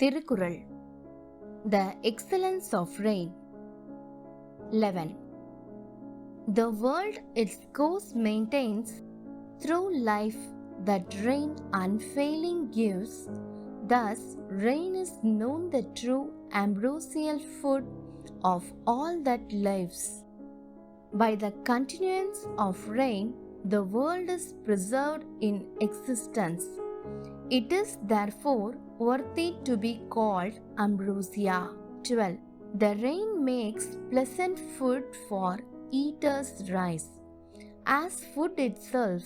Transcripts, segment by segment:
Thirukkural. The excellence of rain. 11. The world its course maintains through life that rain unfailing gives. Thus, rain is known the true ambrosial food of all that lives. By the continuance of rain, the world is preserved in existence. It is therefore worthy to be called ambrosia. 12. The rain makes pleasant food for eaters' rise, as food itself.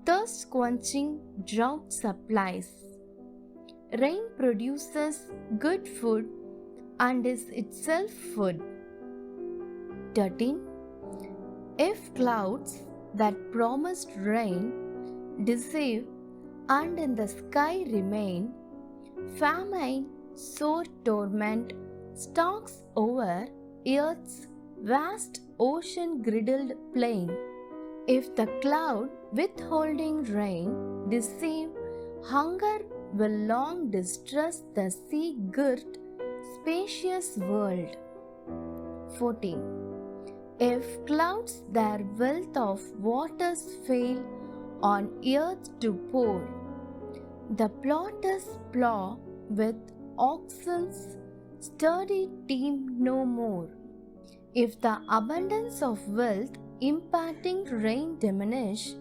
Thirst-quenching draught supplies. Rain produces good food and is itself food. 13. If clouds that promised rain deceive and in the sky remain, famine, sore torment stalks over earth's vast ocean girdled plain. If the cloud withholding rain deceive, hunger will long distress the sea-girt spacious world. 14. If clouds their wealth of waters fail on earth to pour, the ploughters plough with oxen's sturdy team no more. If the abundance of wealth imparting rain diminish,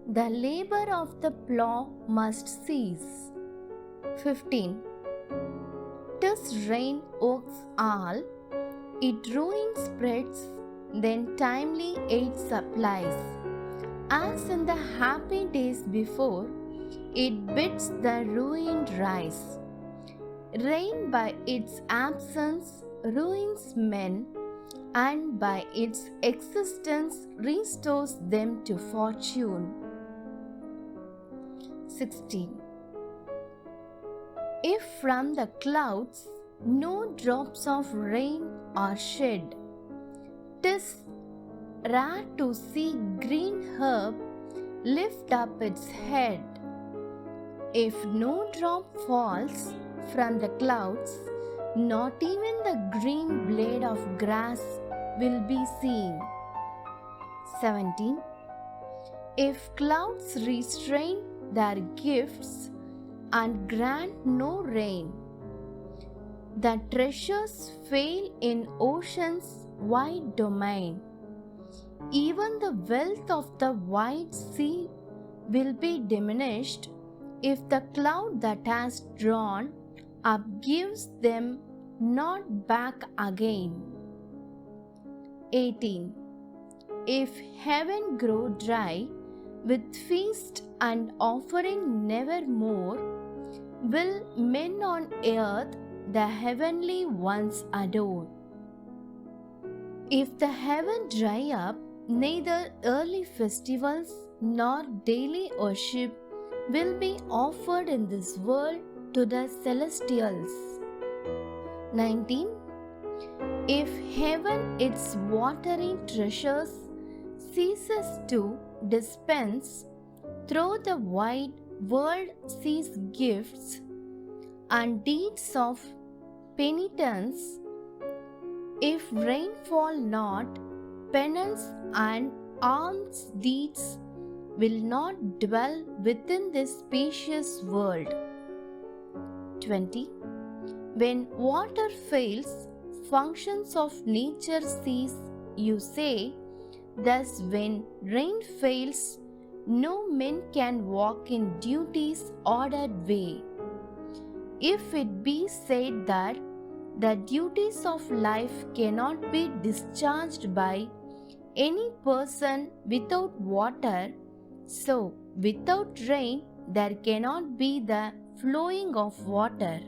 the labor of the plough must cease. 15. 'Tis rain works all, it ruin spreads, then timely aid supplies. As in the happy days before, it bids the ruined rise. Rain by its absence ruins men, and by its existence restores them to fortune. 16. If from the clouds no drops of rain are shed, 'tis rare to see green herb lift up its head. If no drop falls from the clouds, not even the green blade of grass will be seen. 17. If clouds restrain their gifts and grant no rain, the treasures fail in ocean's wide domain. Even the wealth of the wide sea will be diminished if the cloud that has drawn up gives them not back again. 18. If heaven grow dry with feast and offering nevermore, will men on earth the heavenly ones adore. If the heaven dry up, neither early festivals nor daily worship will be offered in this world to the celestials. 19. If heaven its watery treasures ceases to dispense, through the wide world sees gifts and deeds of penitence. If rain fall not, penance and alms deeds will not dwell within this spacious world. 20. When water fails, functions of nature cease, you say. Thus, when rain fails, no men can walk in duty's ordered way. If it be said that the duties of life cannot be discharged by any person without water, so without rain there cannot be the flowing of water.